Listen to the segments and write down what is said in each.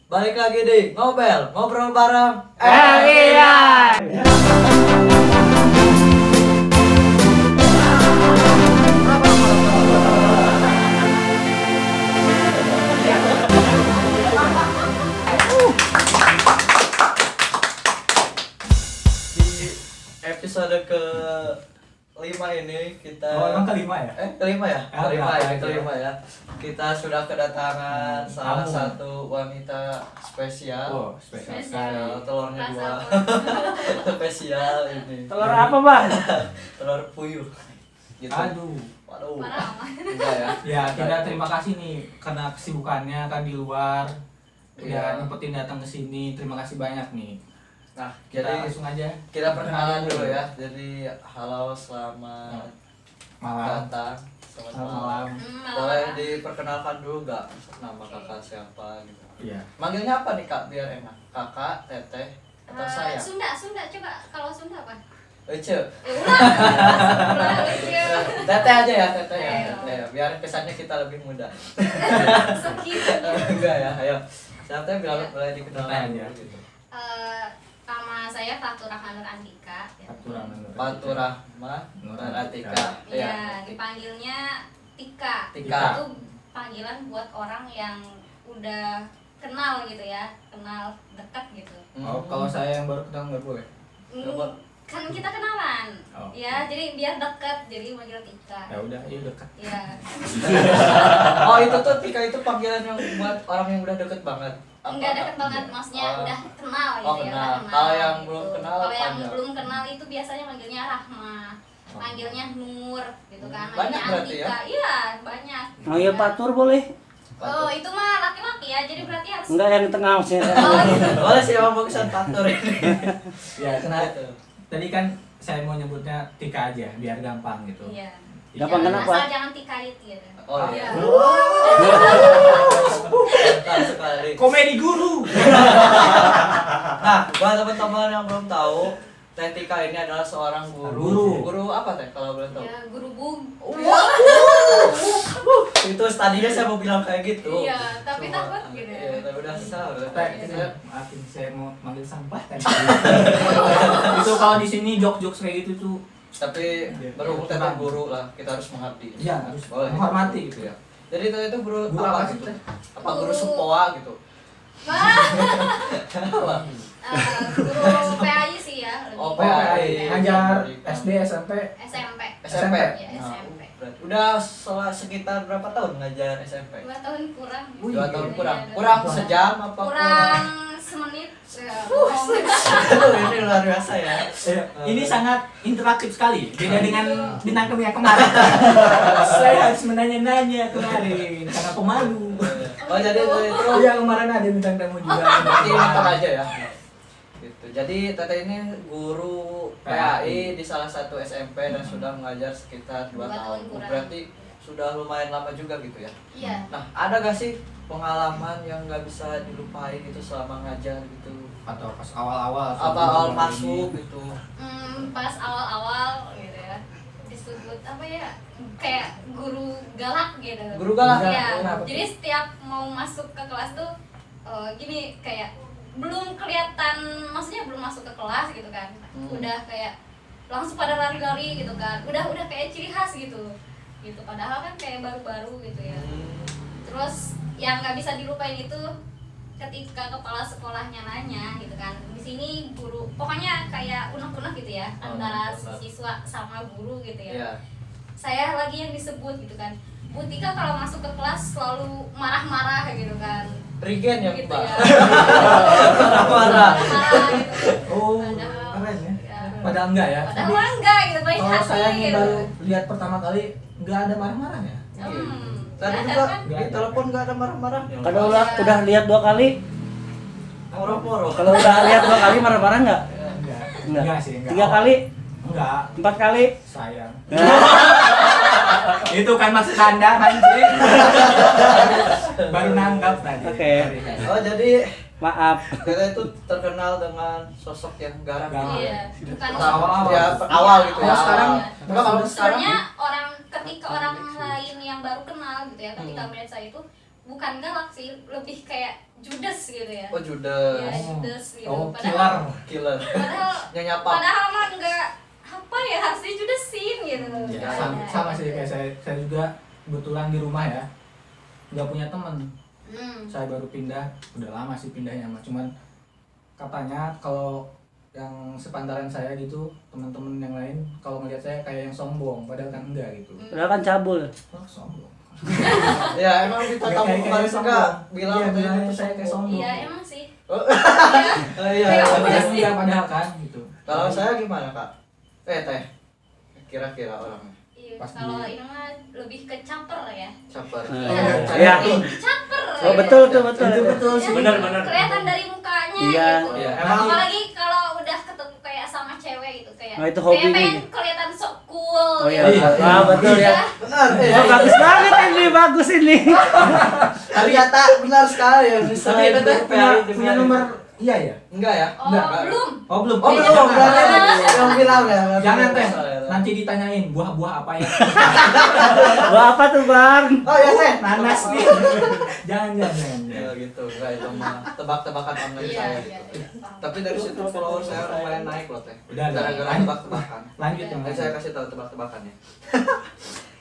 Balik lagi di ngobrol bareng Iya. Di episode ke-5 ini kita Emang kelima ya? kelima ya? Ah, Kelima ya. Kita sudah kedatangan salah Tamu. satu wanita spesial. Oh, spesial sekali. Spesial, telurnya Rasa 2. Spesial ini. Telur apa, Bang? Telur puyuh. Gitu. Aduh. Waduh. Parah amat. Enggak ya? Ya, kita terima kasih nih karena kesibukannya kan di luar. Iya. Udah nyempetin datang ke sini. Terima kasih banyak nih. Nah, Kita jadi langsung aja kita perkenalan dulu ya. Jadi halo, selamat malam. datang. Selamat Selamat malam. malam. Boleh diperkenalkan dulu nggak nama kakak siapa gitu? Iya. Manggilnya apa nih kak biar enak? Kakak, teteh, atau saya? Sunda coba kalau Sunda apa? Ece. Ulah Teteh aja ya, teteh ya. Ayo. Teteh ya. Biar kesannya kita lebih muda. sekian. Enggak ya, ayo. Siapa bilang Iya. boleh dikenalkan Teteh aja. dulu gitu. Nama saya Fatur Rahman Nur Andika. Aturan menurut Fatur Rahma Nur dan Atika. Atika. Iya, dipanggilnya Tika. Tika. Itu panggilan buat orang yang udah kenal gitu ya, kenal dekat gitu. Oh, kalau saya yang baru kenal nggak boleh? Coba. Kan kita kenalan. Oh. Ya, jadi biar dekat, jadi manggil Tika. Ya udah, ayo dekat. Iya. Oh itu tuh Tika itu panggilan yang buat orang yang udah deket banget. Apa? Enggak deket banget, maksudnya Oh. udah kenal gitu Oh, ya. kenal. udah Kalau yang gitu. belum kenal Kalau yang panjang. belum kenal itu biasanya manggilnya Rahma, Oh. manggilnya Nur gitu kan. Banyak Manggilnya berarti ya? Andika. Iya, banyak. Manggil Patur boleh? Oh, itu mah laki-laki ya. Jadi berarti harus Enggak yang tengah maksudnya. Oh, gitu. Boleh sih emang bagusan Fatur ini. Ya, kenal. Gitu. Tadi kan saya mau nyebutnya Tika aja biar gampang gitu. Iya. Gampang Ya, kenapa? asal jangan tikait gitu. Oh iya. Iya. Mantap sekali. Komedi guru. Nah, buat teman-teman yang belum tahu, Teh Tika ini adalah seorang guru. Guru. Guru apa Teh kalau boleh tahu? Ya, guru bum. Itu tadinya saya mau bilang kayak gitu. Iya, tapi Cuma, takut gitu ya. Iya, tapi udah salah. Teh, maafin saya mau manggil sampah tadi. Itu kalau di sini jok-jok kayak gitu tuh. Tapi berhubung Iya, Teh tenang. guru lah, kita harus mengabdi. Iya, harus Boleh. menghormati gitu ya. Jadi itu guru Guru apa apa sih, gitu? Teh? Apa guru Supoa gitu? Wah, Apa? guru PAI sih ya. lebih Oh, ke PAI. Ngajar SD, SMP. SMP. SMP. Ya, Nah, SMP. berarti udah sekitar berapa tahun ngajar SMP? 2 tahun kurang. Wih, 2 tahun iya, kurang. iya, Kurang kurang. sejam apa Kurang semenit. Ya, Ini luar biasa ya. Ini sangat interaktif sekali. Beda dengan bintang kami yang kemarin. Saya harus menanya-nanya kemarin karena pemalu. Oh jadi itu Oh ya, kemarin ada bintang tamu juga. berarti nonton aja ya. Gitu. Jadi Tete ini guru PAI di salah satu SMP dan sudah mengajar sekitar 2 2 tahun. tahun kurang. Berarti sudah lumayan lama juga gitu ya. Iya. Nah, ada gak sih pengalaman yang nggak bisa dilupain gitu selama ngajar gitu? Atau pas awal-awal. Apa awal masuk gitu? Pas awal-awal gitu ya. Disebut apa ya? Kayak guru galak gitu. Guru galak? Iya. Kenapa tuh? Jadi setiap mau masuk ke kelas tuh gini kayak belum kelihatan, maksudnya belum masuk ke kelas gitu kan. Udah kayak langsung pada lari-lari gitu kan. Udah kayak ciri khas gitu. Gitu padahal kan kayak baru-baru gitu ya. Terus yang nggak bisa dilupain itu ketika kepala sekolahnya nanya gitu kan, di sini guru pokoknya kayak unek-unek gitu ya, antara unek-unek. siswa sama guru gitu ya. Iya. Saya lagi yang disebut gitu kan, Bu Tika kalau masuk ke kelas selalu marah-marah gitu kan. Regen ya, Gitu Mbak. ya. Marah. Marah gitu. Oh, Padahal- keren ya. ya. Padahal enggak ya. Padahal mah enggak gitu, baik Kalau hati saya nih gitu. baru lihat pertama kali nggak ada marah-marahnya. Tadi ada juga kan? di telepon nggak ada marah-marah. Kalau udah lihat 2 kali, Moro-moro. kalau udah lihat 2 kali marah-marah enggak? Enggak. Enggak. Enggak sih, enggak. 3 kali, Enggak. 4 kali. Sayang. Nah, Itu kan maksud Anda, anjing. Baru nangkap tadi. Oke. Oh jadi maaf. Tete itu terkenal dengan sosok yang garang. Garang. Iya, bukan Pas awal-awal. Ya, awal gitu ya. Kalau sekarang, awal. Enggak, kalau sekarang sebenarnya orang ketika orang lain yang baru kenal gitu ya, ketika melihat saya itu bukan galak sih, lebih kayak judes gitu ya. Oh Judas. Ya, Judas gitu. Oh, Padahal Killer. padahal Nyapa. padahal mah enggak apa ya, harus dijudesin gitu. Ya, Ya, sama ya, sih ya. kayak saya juga kebetulan di rumah ya nggak punya teman. Saya baru pindah, udah lama sih pindahnya mah, cuman katanya kalau yang sepantaran saya gitu, teman-teman yang lain kalau ngeliat saya kayak yang sombong, padahal kan enggak gitu. Padahal kan cabul. Oh, sombong. Ya emang di Kayak- tamu kayak kemarin sombong. enggak bilang Iya, katanya bilangnya itu saya kayak sombong. sombong. Iya, emang sih. Oh, Iya. iya. Padahal enggak, padahal kan gitu. Kalau saya gimana kak? Teh. Kira-kira orangnya. Iya, Pas kalau di- ini mah lebih ke caper ya. Caper. Iya. Caper. Oh ya. betul tuh betul. Itu betul sih. Ya, Benar. Kelihatan dari mukanya Iya. gitu. Iya, emang- Apalagi kalau udah ketemu kayak sama cewek gitu kayak. Oh, itu hobinya kayak pengen gitu. kelihatan sok cool. Oh iya. gitu. Ah betul ya. Benar. Oh bagus banget ini, bagus ini. Ternyata benar sekali ya. Tapi ada teh punya nomor iya ya? Enggak ya? Oh, Enggak. belum. Oh belum. Oh Iya, belum. jangan. Berarti yang bilang ya. Jangan teh. Soalnya. Nanti ditanyain buah-buah apa ya? Wah apa tuh bang? Oh ya teh. Nanas nih. jangan. Ya gitu. Enggak itu mah tebak-tebakan online Iya, saya. iya, iya. Paham. Tapi dari situ follower saya lumayan naik loh teh. Udah, Gara-gara lanjut. tebak-tebakan. Lanjut yang Dan saya kasih tahu tebak-tebakannya.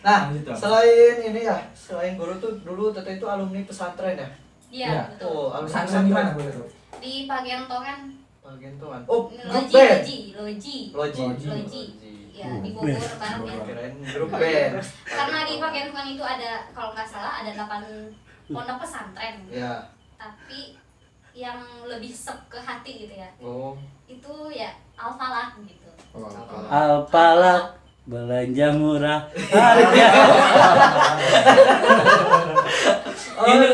Nah, Lanjut, Bang. selain ini ya, selain guru tuh dulu teteh itu alumni pesantren ya. Iya, Iya. betul. Oh, alumni pesantren di mana boleh tahu? Di Pagentongan. Bagian tuan. Oh, grup Loji, band. Loji. Loji. Loji. Ya, di Bogor Barat ya. Kirain grup band. Karena di Pagentongan itu ada, kalau nggak salah ada 8 pondok pesantren. Ya. Tapi yang lebih sep ke hati gitu ya. Oh. Itu ya Al-Falah gitu. Oh, Alpalak belanja murah. Harga.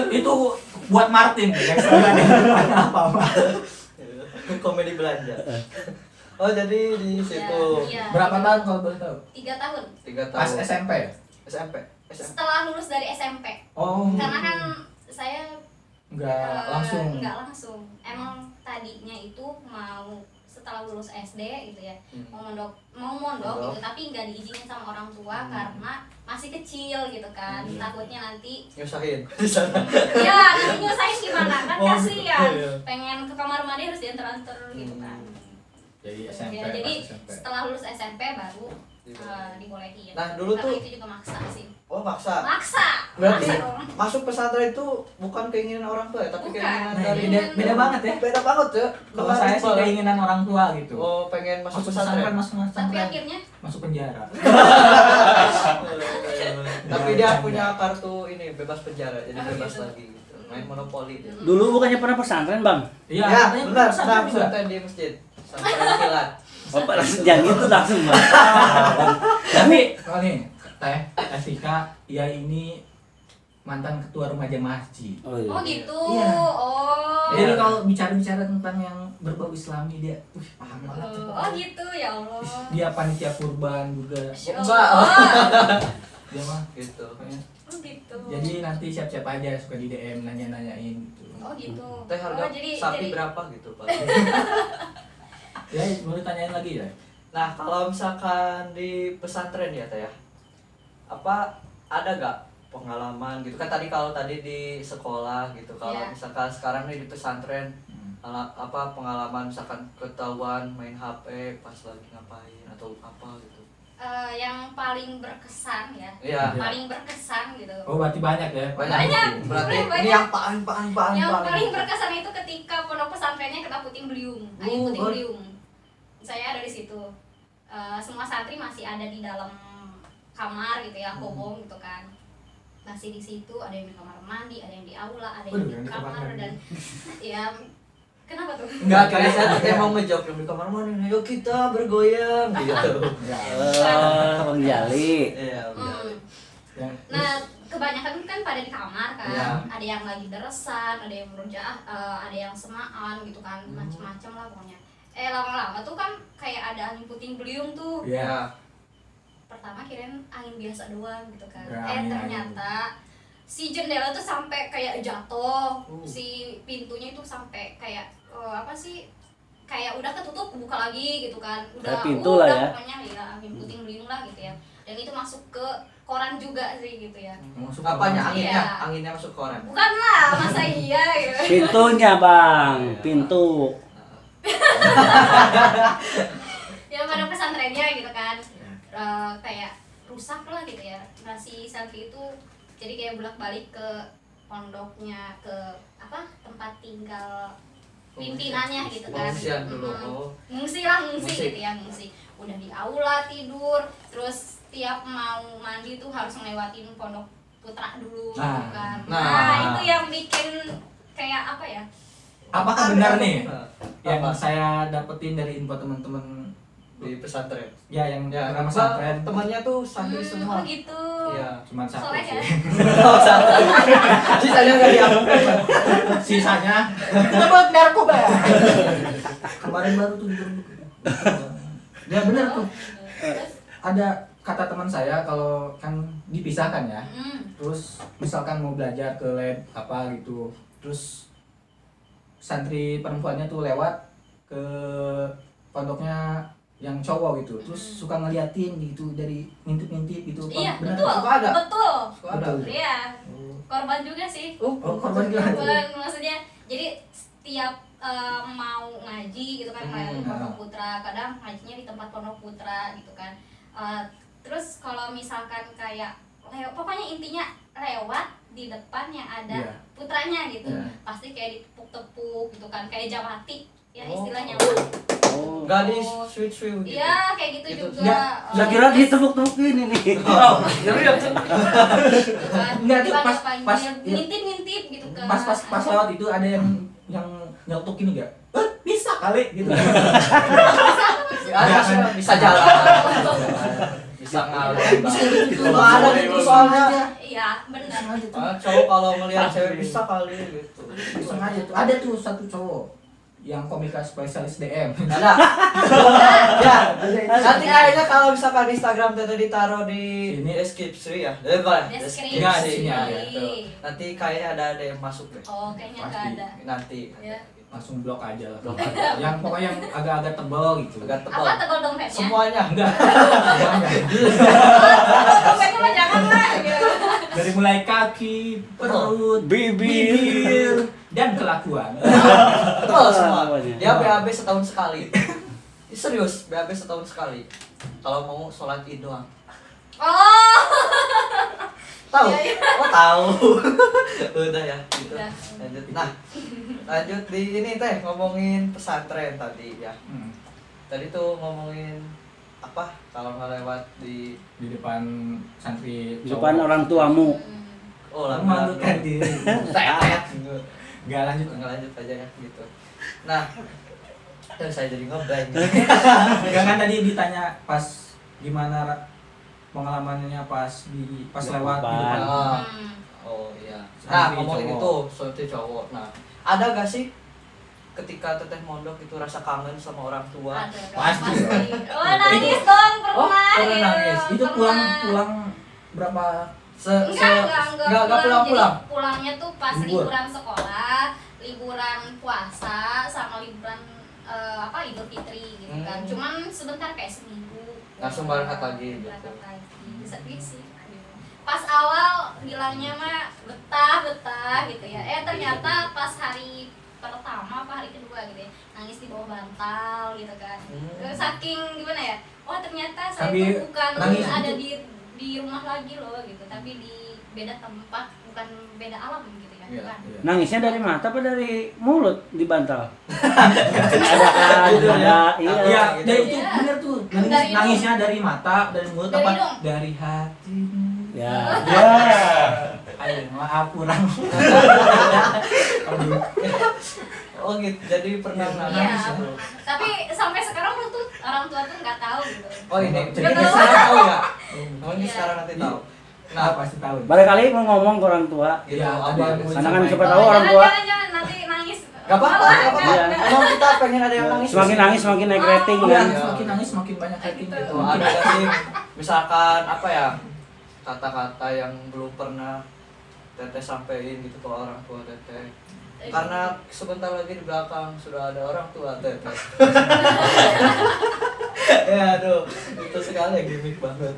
itu buat Martin ya, apa Komedi belanja. Oh, jadi di situ. Iya. berapa tahun kalau boleh tahu? 3 tahun. 3 tahun. Pas SMP ya? SMP. Setelah lulus dari SMP. Oh, Karena kan saya nggak langsung. Nggak langsung. Emang tadinya itu mau setelah lulus SD gitu ya, mau mondok gitu, tapi nggak diizinin sama orang tua karena masih kecil gitu kan, takutnya nanti Nyusahin di sana. ya nanti nyusahin gimana kan, Oh, kasihan iya. pengen ke kamar mandi harus diantar-antar gitu kan. Jadi SMP. Ya, jadi pas SMP. setelah lulus SMP baru dibolehin. Nah, dulu Karena tuh- itu juga maksa sih. Oh, maksa. Maksa. Berarti Maksa dong. masuk pesantren itu bukan keinginan orang tua ya, tapi Bukan. keinginan Nah, dari beda banget ya. Beda banget ya. Kalau saya sih keinginan orang tua gitu. Oh, pengen masuk Masuk pesantren. pesantren, masuk Tapi pesantren. akhirnya Masuk penjara. Tapi dia punya kartu ini bebas penjara, jadi Oh, bebas gitu. lagi gitu. Main monopoli dia. Dulu bukannya pernah pesantren bang? Iya, Ya, katanya benar, pesantren benar, juga. pesantren di masjid. Pesantren kilat. Bapak langsung jangan gitu langsung bang. Tapi kalau nih, Teh Asika, ya ini mantan ketua remaja masjid. Oh iya. oh gitu. Iya. Oh. Jadi Iya. kalau bicara-bicara tentang yang berbau Islami dia, paham banget. tuh. Oh gitu ya Allah. Dia panitia kurban juga. Masya Enggak. Allah. Dia mah. Gitu. pokoknya. Oh gitu. Jadi nanti siap-siap aja suka di DM nanya-nanyain gitu. Oh gitu. Teh harga Oh, jadi sapi berapa gitu, Pak? Ya, mau ditanyain lagi ya? Nah, kalau misalkan di pesantren ya, Teh ya. Apa ada gak pengalaman gitu kan, tadi kalau tadi di sekolah gitu, kalau Iya. misalkan sekarang nih di pesantren apa pengalaman misalkan ketahuan main HP pas lagi ngapain atau apa gitu. Yang paling berkesan ya. Iya. Paling berkesan gitu. Oh, berarti banyak ya? Banyak. Berarti Banyak. ini yang paling Yang paling berkesan itu ketika pondok pesantrennya kita puting beliung. Angin puting beliung. Saya ada di situ. Semua santri masih ada di dalam kamar gitu ya, kobong gitu kan. Masih di situ, ada yang di kamar mandi, ada yang di aula, ada yang Waduh, yang di di kamar kamar mandi. dan ya kenapa tuh? Enggak, kayak saya kayak mau ngejok yang di kamar mandi, ayo kita bergoyang gitu. Ya. Oh, Bang Jali. Iya, udah. Yang, Nah, kebanyakan kan pada di kamar kan. Iya. Ada yang lagi deresan, ada yang merujaah, ada yang semaan gitu kan, macam-macam lah pokoknya. Lama-lama tuh kan kayak ada angin puting beliung tuh. ya. Pertama kirain angin biasa doang gitu kan. Ya, angin, Ternyata si jendela tuh sampai kayak jatuh, si pintunya itu sampai kayak apa sih? Kayak udah ketutup buka lagi gitu kan. Udah Kayak pintu lah ya. Pokoknya ya angin puting beliung lah gitu ya. dan itu masuk ke koran juga sih gitu ya. Masuk Apanya? ke- Anginnya? Iya. Anginnya masuk koran. Bukan lah, masa iya gitu. Pintunya bang, pintu. Ya pada pesantrennya gitu kan. Kayak rusak lah gitu ya. Nah si santri itu jadi kayak bolak-balik ke pondoknya, ke apa tempat tinggal pimpinannya gitu kan. Pengungsian dulu. Mm. Oh. Ngungsi lah, ngungsi Ngungsi. gitu ya, ngungsi. Udah di aula tidur, terus tiap mau mandi tuh harus ngelewatin pondok putra dulu gitu Nah, kan. nah. Nah, itu yang bikin kayak apa ya? Apakah benar nih yang Apa? saya dapetin dari info teman-teman Di pesantren. ya yang Ya, pernah apa, pesantren temannya tuh santri semua. Oh gitu. Iya. cuma satu Soleh ya? sih. Sisanya nggak diambil. Sisanya tebak narkoba. Kemarin baru tuh ya benar tuh. Terus, Ada kata teman saya kalau kan dipisahkan ya. mm, Terus misalkan mau belajar ke lab apa gitu. Terus santri perempuannya tuh lewat ke pondoknya yang cowok gitu. Terus suka ngeliatin gitu dari ngintip-ngintip gitu. iya Benar? betul, Suka ada? betul. Suka ada. Betul. Iya, korban juga sih. Oh, korban juga. Korban maksudnya, jadi setiap mau ngaji gitu kan kayak di Hmm. Pondok Putra, kadang ngajinya di tempat Pondok Putra gitu kan. Terus kalau misalkan kayak pokoknya intinya lewat di depan yang ada Iya. putranya gitu, Iya. pasti kayak ditepuk-tepuk gitu kan, kayak jamati ya Oh. istilahnya. Oh. Nggak di switch gitu. Iya kayak gitu Gitu. juga. Saya kira ditepuk-tepuk ini nih. Oh, ya udah. Enggak, tuh pas- pas- iya. ngintip-ngintip gitu kan. Pas lewat itu ada yang nyautuk ini enggak? Bisa kali gitu. Bisa jalan. Bisa ngalir. Bisa gitu. Kalau ada gitu soalnya. Iya benar. Cowok kalau ngelihat cewek bisa kali gitu. Bisa aja tuh. Ada tuh satu cowok yang komika spesialis DM. Ada. Ya. Nanti kayaknya kalau misalkan di Instagram Tete ditaruh di Ini. deskripsi ya. Boleh. Deskripsi. Enggak, di sini ada. Tuh. Nanti kayaknya ada yang masuk deh. Oh kayaknya nggak Pasti. ada. Nanti. Ya. Langsung blok aja lah. Blok aja. Yang pokoknya yang agak-agak tebal gitu. Agak tebal. Apa tebal dompetnya? Semuanya. Enggak. Tebal dompetnya mah jangan lah. Gitu. Dari mulai kaki, perut, Bibir. dan kelakuan. Tebal semua. Semuanya. Dia BAB setahun sekali. Serius, BAB setahun sekali. Kalau mau sholat Id doang. Oh. Tahu? Iya, iya. Oh tahu. Udah ya. Gitu. Udah. Lanjut. Nah, lanjut di ini teh ngomongin pesantren tadi ya. Hmm. Tadi tuh ngomongin apa kalau nggak lewat di Di depan santri Di depan orang tuamu. oh memalukan diri. tetet gitu. Enggak lanjut. Nggak lanjut aja ya gitu. Nah, saya jadi ngeblank. Enggak kan tadi ditanya pas gimana pengalamannya pas Di lewat di depan. depan. Ah. Hmm. Oh iya. Nah, Santri ngomongin cowok. itu, soalnya cowok. Nah, ada gak sih ketika teteh mondok itu rasa kangen sama orang tua? Ada dong, Pasti. Oh nangis dong Oh, pernah. pernah gitu. nangis. Itu Pernah. pulang berapa Enggak pulang. Jadi pulangnya tuh pas Libur. liburan sekolah, liburan puasa, sama liburan Idul Fitri gitu kan. Hmm. Cuman sebentar kayak seminggu. Langsung berangkat lagi gitu. Berangkat lagi. Sedih sih. Pas awal bilangnya mah betah gitu ya. Ternyata pas hari pertama apa hari kedua gitu ya, nangis di bawah bantal gitu kan. Hmm. Saking gimana ya? Oh ternyata saya Tapi tuh bukan nangis ada itu- di rumah lagi loh gitu, tapi di beda tempat, bukan beda alam gitu ya. Iya. Bukan. Nangisnya dari mata apa dari mulut di bantal? Ada kan? Ada. Iya, Iya. dia itu Iya. bener tuh. Dari Nangisnya dari mata, dari mulut Dari apa? hidung. Dari hati. Ya. Ayo, maaf kurang. Aduh. Oh gitu. Jadi pernah Iya, nangis Iya. ya. Tapi sampai sekarang tuh orang tua tuh nggak tahu gitu. Oh ini. Jadi Nggak tahu. sekarang tahu ya. Oh ini Iya. sekarang nanti tahu. Nah, Nah, pasti tahu. Barangkali mau ngomong ke orang tua. gitu Iya, apa? ada yang mau Karena kan siapa disampaikan. tahu orang tua. Jangan nanti nangis. Gak apa-apa, Malah, gak apa-apa. Iya. Emang kita pengen ada yang nangis. Semakin nangis semakin naik rating Iya, kan. semakin nangis semakin banyak rating Gitu. gitu. Oh, ada gak sih misalkan apa ya kata-kata yang belum pernah teteh sampein gitu ke orang tua teteh karena sebentar lagi di belakang sudah ada orang tua teteh. Ya aduh itu sekali gimmick banget.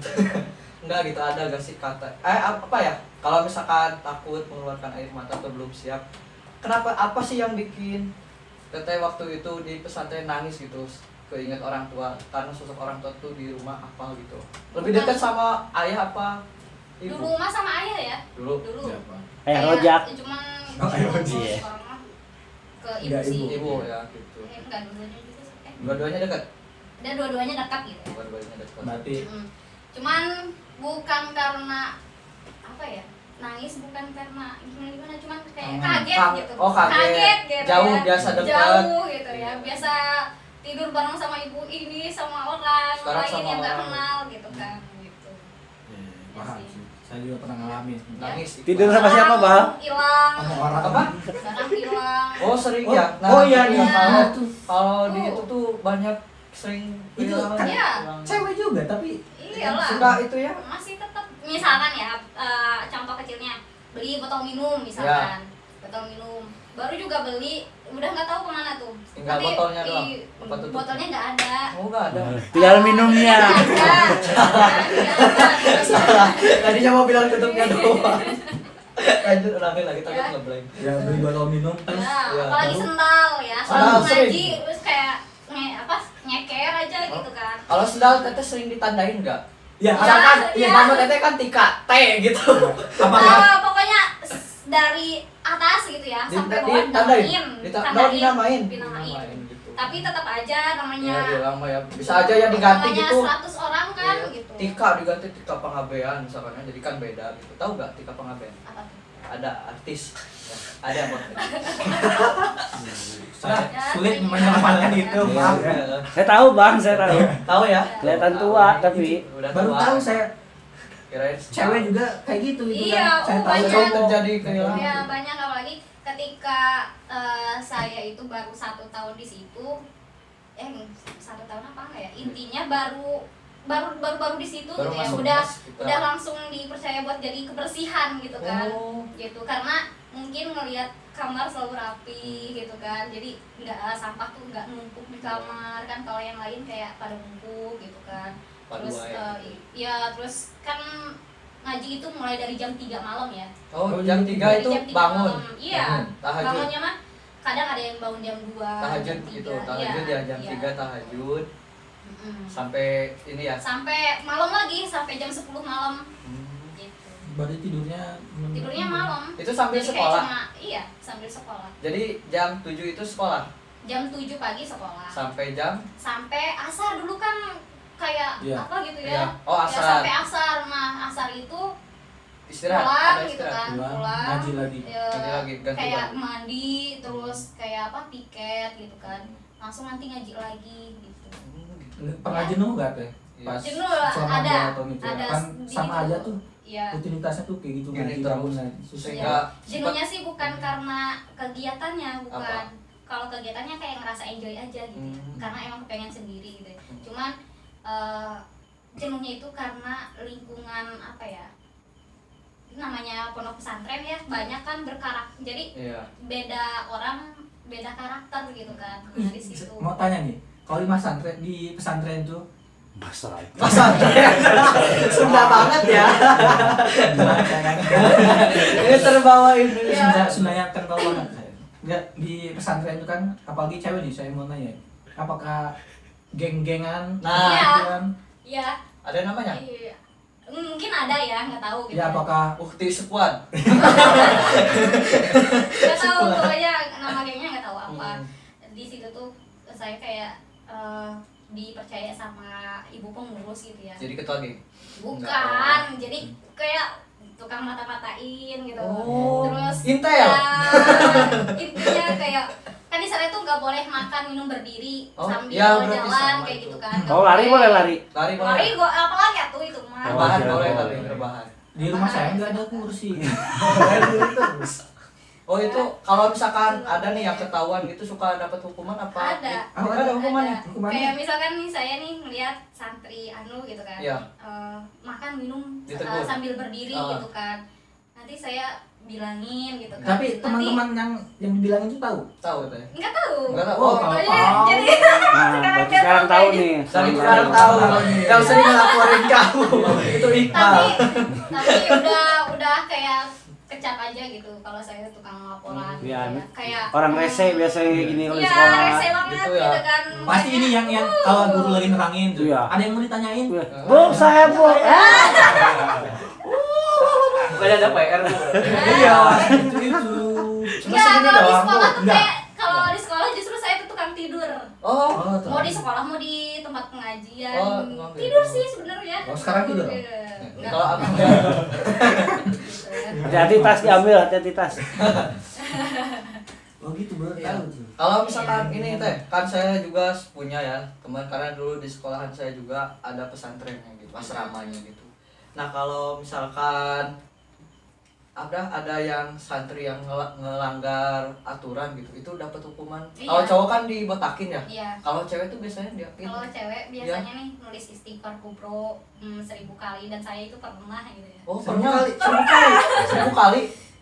enggak gitu, ada gak sih kata apa ya, kalau misalkan takut mengeluarkan air mata atau belum siap, kenapa, apa sih yang bikin teteh waktu itu di pesantren nangis gitu, keinget orang tua, karena sosok orang tua tuh di rumah apa gitu, lebih dekat sama ayah apa ibu? Dulu mah sama ayah ya. Dulu Siapa? Ayah rojak. Cuman ayah rojak. Iya. sekarang mah ke ibu Enggak, sih. ibu ya gitu. Enggak, dua-duanya juga sih. Dua-duanya dekat. Dan dua-duanya dekat gitu ya. Dua-duanya dekat. Berarti Cuman bukan karena apa ya, nangis bukan karena gimana, cuman kayak kaget gitu. Oh, kaget gitu jauh ya. biasa dekat. Jauh gitu ya. Biasa tidur bareng sama ibu ini, sama orang Sekarang lain sama yang nggak orang. kenal gitu kan gitu. paham sih. Saya juga pernah ngalamin. Nangis. Tidur sama siapa, Bang? Hilang. Sama orang Apa? Barang hilang. Oh, sering Oh, ya. oh iya, iya. iya. Kalau di Oh. itu tuh banyak sering Itu hilang. kan Iya. cewek juga tapi Iyalah. Suka itu ya. Masih tetap misalkan ya, contoh kecilnya beli botol minum misalkan, botol minum baru juga beli, udah nggak tahu kemana tuh. Tinggal Tapi botolnya doang. Apa tutupnya? botolnya nggak ada. Oh, enggak ada. Tinggal minumnya. Nggak ada. Tadinya mau bilang tutupnya doang. Lanjut ulangi lagi, takut Ya. ngeblank. ya beli botol minum terus Ya, Ya, apalagi baru- sendal ya, Sendal selalu sering. ngaji terus kayak nyeker aja gitu kan. Kalau sendal teteh sering ditandain enggak? ya Misalkan ya. nama teteh kan tika T gitu. apakah Pokoknya dari atas gitu ya sampai bawah Ditandain. dinamain, Dinamain gitu. tapi tetap aja Ya, namanya hilang mah ya. Bisa aja yang diganti namanya gitu. 100 orang kan Iya. gitu. Tika diganti Tika Pangabean misalkan, jadi kan beda gitu. Tahu nggak Tika Pangabean? Apa tuh? Ada artis. Ya, ada buat. saya Ya, sulit sering menyamakan ya. itu maaf ya. Saya tahu, Bang, saya tahu. Tahu ya? Kelihatan tua tapi Udah Baru tua. tahu saya Kirain cewek juga kayak gitu itu Iya, kan saya oh, tahu banyak. Sering terjadi kehilangan. Ya banyak, apalagi ketika saya itu baru 1 tahun di situ, 1 tahun apa enggak ya, intinya baru di situ Baru gitu ya, masuk udah pas kita. udah langsung dipercaya buat jadi kebersihan gitu kan. Oh. Gitu karena mungkin ngelihat kamar selalu rapi gitu kan, jadi nggak sampah tuh nggak numpuk di kamar kan, kalau yang lain kayak pada numpuk gitu kan. Terus Padua ya. terus kan ngaji itu mulai dari jam 3 malam ya. Oh, jam 3 Dari itu jam 3 bangun. malam. Iya. Tahajud. Bangunnya mah kadang ada yang bangun jam 2. Tahajud jam 3. gitu. Tahajud ya jam 3 tahajud sampai ini ya. Sampai malam lagi, sampai jam 10 malam gitu. berarti Tidurnya malam. Itu sambil Jadi sekolah. iya, sambil sekolah. Jadi jam 7 itu sekolah Jam 7 pagi sekolah. sampai jam Sampai asar dulu kan kayak Iya. apa gitu Iya. ya. Oh, Ya, asar. sampai asar. Nah, asar itu istirahat. pulang Ada gitu istirahat. kan, Pulang, pulang ngaji lagi. ya, Ngaji lagi, ganti kayak baju. mandi terus kayak apa, piket gitu kan, langsung nanti ngaji lagi gitu. pernah jenuh nggak teh Iya. pas Jenuh selama ada, 2 tahun itu ya? ada kan di sama itu. aja tuh Iya. rutinitasnya tuh kayak gitu Gini ngaji terus. bangun ngaji susah Sehingga Jenuhnya sih bukan karena kegiatannya, bukan. Apa? Kalau kegiatannya kayak ngerasa enjoy aja gitu, karena emang kepengen sendiri gitu. Cuman jenuhnya itu karena lingkungan apa ya? Namanya pondok pesantren ya, banyak kan berkarakter. Jadi iya. beda orang, beda karakter gitu kan. Nah, di situ. mau tanya nih kalau di pesantren tuh masalah. Pesantren. Sunda banget ya. gimana saya Ini terbawa ini. Iya. Sundanya kental banget saya. Nggak, di pesantren itu kan apalagi cewek nih, saya mau nanya apakah geng-gengan Nah. gitu kan? Iya. Ada namanya? Iya. Mungkin ada ya, nggak tahu gitu. Ya apakah Ukti Sekuan. Nggak tahu, pokoknya nama gengnya nggak tahu apa. Di situ tuh saya kayak dipercaya sama ibu pengurus gitu ya. Jadi ketua geng. Bukan, jadi kayak tukang mata-matain gitu. Oh, Terus Intel. ya, intinya kayak kan di sana tuh nggak boleh makan minum berdiri Oh, sambil iya, berarti jalan sama kayak itu. gitu kan. Nggak Oh, lari boleh lari. Lari Lari boleh. gua apalagi ya tuh itu mah. Rebahan Oh, boleh iya. kali, rebahan. di rumah saya nggak ada kursi Oh, itu kalau misalkan ada nih yang ketahuan gitu suka dapat hukuman apa? Ada. Ada hukumannya. Hukumannya? Kayak misalkan nih saya nih ngeliat santri anu gitu kan. Iya. Makan minum Ditegur. sambil berdiri Ah. gitu kan. Nanti saya bilangin gitu kan. Tapi teman-teman yang dibilangin itu tahu. Tahu teh. Nggak tahu. Enggak tahu. Oh, kalau Jadi, tahu. jadi Nah, berarti sekarang tahu nih. Sekarang tahu. Enggak usah ngelaporin kamu. Itu Iqbal. tapi udah kayak kecap aja gitu kalau saya tukang laporan gitu Iya, ya. Kayak Orang rese biasanya gini kalau di Iya, sekolah. rese banget Gitu gitu, ya. kan. Pasti ini yang kalau guru lagi nerangin tuh. Iya. Ada yang mau ditanyain. Bu, saya bu. Bukan ada PR. Iya, itu. Cuma Enggak, segini kalau di doang. sekolah tuh Enggak. kayak kalau di sekolah justru saya tuh tukang tidur. Oh, tuh. Mau di sekolah mau di tempat pengajian. Oh, emang Tidur gitu. sih sebenarnya. Oh, sekarang tidur? Iya. Enggak. kalau aku Gitu ya. Hati-hati tas diambil, hati-hati tas. Oh gitu baru Iya. tahu tuh. Kalau misalkan ini teh, kan saya juga punya ya teman, karena dulu di sekolahan saya juga ada pesantrennya gitu, asramanya gitu. Nah kalau misalkan ada yang santri yang ngelanggar aturan gitu, itu dapat hukuman. Iya. Kalau cowok kan dibotakin ya. Iya. Kalau cewek tuh biasanya diapain? Kalau cewek biasanya nih nulis istighfar kubro 1000 kali dan saya itu pernah gitu ya. Oh, pernah kali, 1000 kali, 1000 kali.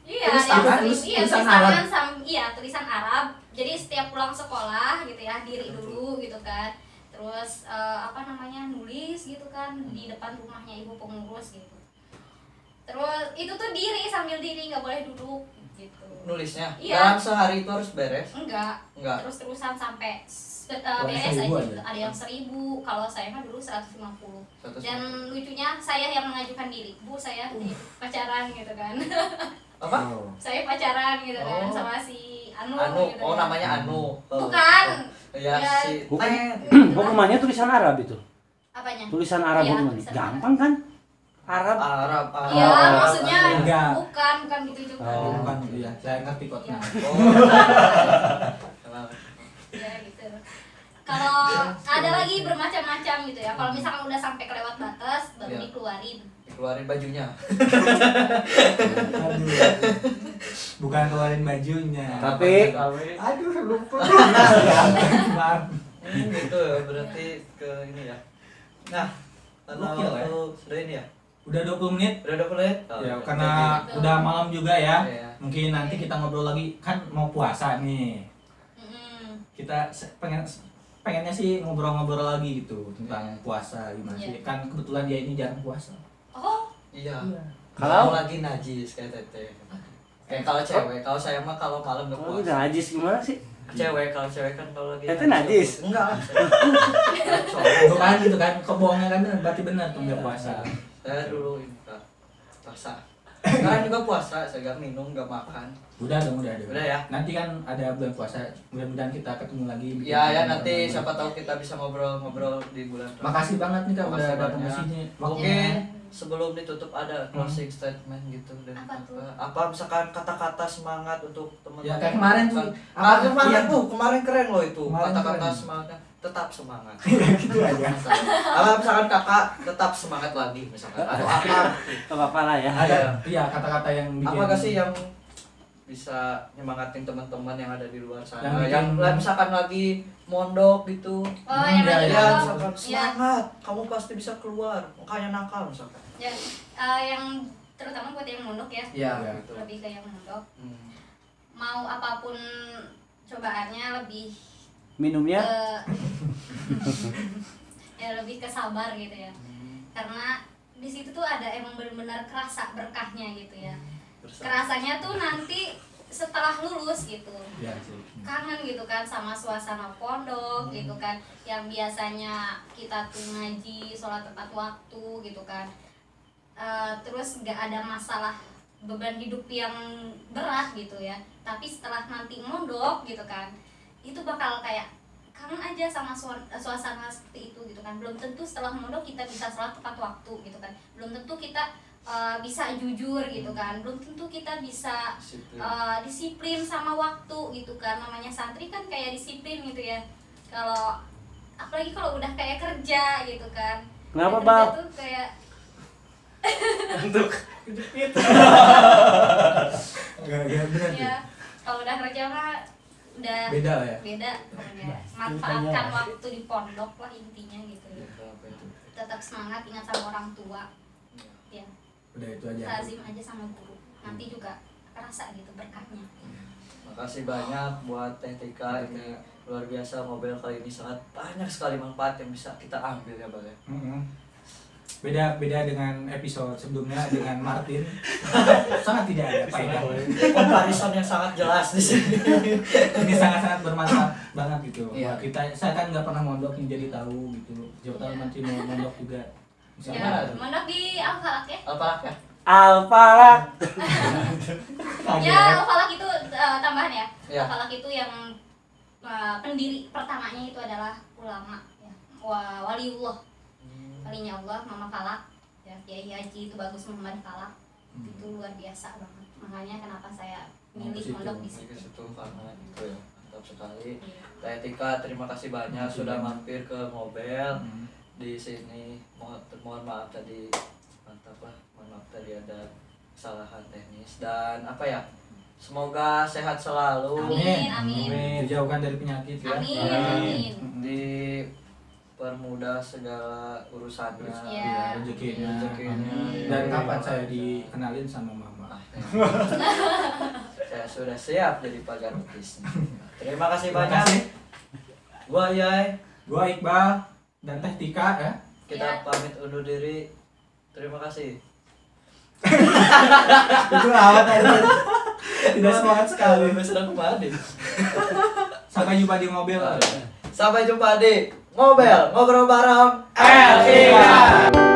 Iya, Tulis dia tangan, iya, tulisan tulis tangan Arab. iya, tulisan Arab. Jadi setiap pulang sekolah gitu ya, diri dulu gitu kan. Terus nulis gitu kan di depan rumahnya ibu pengurus gitu. Terus itu tuh diri sambil diri, nggak boleh duduk gitu. Nulisnya Iya. dalam sehari itu harus beres? Enggak. Enggak. Terus-terusan sampai Boleh beres aja 1000 gitu. aja. Ada yang 1000, kalau saya mah dulu 150. 150. Dan lucunya saya yang mengajukan diri, Bu saya pacaran gitu kan. Apa? Oh. Saya pacaran gitu kan Oh. sama si Anu, Anu, gitu oh kan. namanya Anu. Oh. Bukan. Ya, Ya. si Bukan. Nen. Hukumannya tulisan Arab itu. Apanya? Tulisan Arab Iya, hukumannya. tulisan Gampang kan? Arab. Arab. Iya, Oh, maksudnya enggak. bukan gitu juga. Oh. Bukan iya, saya ngerti kok. Iya. Oh. Ya gitu. Kalau ada lagi bermacam-macam gitu ya. Kalau misalkan udah sampai kelewat batas baru Iya. dikeluarin. Dikeluarin bajunya. Aduh. Bukan keluarin bajunya. Tapi Aduh, lupa. Maaf. Gitu ya, berarti ke ini ya. Nah, Gokil, ya. sudah ini ya. Udah 20 menit. Udah 20 menit? Oh, Ya, udah. karena Gitu. udah malam juga ya. Iya. Mungkin nanti kita ngobrol lagi, kan mau puasa nih. Mm-mm. Kita pengennya sih ngobrol-ngobrol lagi gitu tentang Iya. puasa gimana Iya. sih. Kan kebetulan dia ini jarang puasa. Oh, Iya. Kalau- Kalau lagi najis kayak teteh. Kayak kalau cewek, kalau saya mah kalau malam nggak oh, puasa. udah najis gimana sih? Cewek, kalau cewek kan kalau lagi Teteh najis? Enggak lah. Itu kan gitu kan, kebohongan kan berarti benar tuh nggak puasa. Saya dulu ini Kak, puasa. Sekarang juga puasa, saya nggak minum, nggak makan. Udah dong, udah. Udah ya? Nanti kan ada bulan puasa, mudah-mudahan kita ketemu lagi. bikin Ya konten nanti bareng-bareng. siapa tahu kita bisa ngobrol-ngobrol di bulan. Makasih banget nih Kak udah Makasih datang ke banyak. sini. Mungkin sebelum ditutup ada closing statement gitu dan Apa tuh? apa misalkan kata-kata semangat untuk teman-teman. Ya, kayak kemarin tuh. Ah, Apa? kemarin Iya. tuh, kemarin keren loh itu. Kemarin Kata-kata keren. semangatnya tetap semangat. gitu aja. Kalau misalkan kakak tetap semangat lagi misalkan atau apa Gak apa-apa lah ya. Ada iya kata-kata yang bikin apa gak sih yang bisa nyemangatin teman-teman yang ada di luar sana Yang bikin- yang misalkan lagi mondok gitu. oh yang Iya, lagi iya, ngomong. Misalkan Iya. semangat, kamu pasti bisa keluar, makanya nakal misalkan. Ya, yang terutama buat yang mondok ya. Iya, Iya. gitu. Lebih ke yang mondok. Hmm. Mau apapun cobaannya lebih Minumnya ya lebih ke sabar gitu ya. Karena di situ tuh ada emang benar-benar kerasa berkahnya gitu ya. Kerasanya tuh nanti setelah lulus gitu. Iya sih. Kangen gitu kan sama suasana pondok gitu kan, yang biasanya kita tuh ngaji, sholat tepat waktu gitu kan. Terus nggak ada masalah beban hidup yang berat gitu ya, tapi setelah nanti mondok gitu kan, itu bakal kayak kangen aja sama suasana seperti itu gitu kan. Belum tentu setelah mondok kita bisa sholat tepat waktu gitu kan, belum tentu kita bisa jujur gitu kan, belum tentu kita bisa Disiplin. disiplin sama waktu gitu kan. Namanya santri kan kayak disiplin gitu ya. Kalau apalagi kalau udah kayak kerja gitu kan, Kenapa, kerja Bal? tuh kayak Untuk Enggak benar tuh. ya kalau udah kerja mah udah Beda lah ya. beda pokoknya. Manfaatkan waktu di pondok lah intinya gitu ya. apa itu? Tetap semangat, ingat sama orang tua ya, Udah itu aja. lazim aja sama guru, nanti juga kerasa gitu berkahnya. Makasih banyak buat Teh Tika, ini luar biasa mobil kali ini sangat banyak sekali manfaat yang bisa kita ambil ya Bang ya. Beda dengan episode sebelumnya dengan Martin. Sangat tidak ada faedah. Comparison yang sangat jelas di sini. Ini sangat-sangat bermanfaat banget gitu. Iya. Saya kan nggak pernah mondok nih, jadi tahu gitu. Siapa tahu Iya. nanti mau mondok juga. Bisa Ya, Gimana tuh? mondok di Al-Falak ya. Alpalak ya? Alfalak. Ya, Al-Falak itu tambahan ya. Iya. Al-Falak itu yang pendiri pertamanya itu adalah ulama ya. Waliullah. Walinya Allah, Mama Falak. Ya, Kiai Haji itu Bagus Muhammad Falak. Itu luar biasa banget. Makanya kenapa saya milih mondok di Ke situ. situ karena itu ya mantap sekali. Iya. Teh Tika, terima kasih banyak sudah mampir ke mobil di sini. Mohon maaf tadi, mantap lah. Mohon maaf tadi ada kesalahan teknis dan apa ya? Semoga sehat selalu. Amin, amin. Dijauhkan dari penyakit ya. Amin. Dipermudah segala urusannya. Iya. Rezekinya. Rezekinya. Dan kapan saya dikenalin sama mama? Saya sudah siap jadi pagar betisnya. Terima kasih Terima banyak. kasih. Gua Yai. Gua Iqbal dan Teh Tika ya. Kita Ya. pamit undur diri. Terima kasih. Itu awat aja. Tidak semangat sekali. Sedang kembali. Sampai jumpa di mobil. Sampai jumpa di Ngobrol bareng LIK.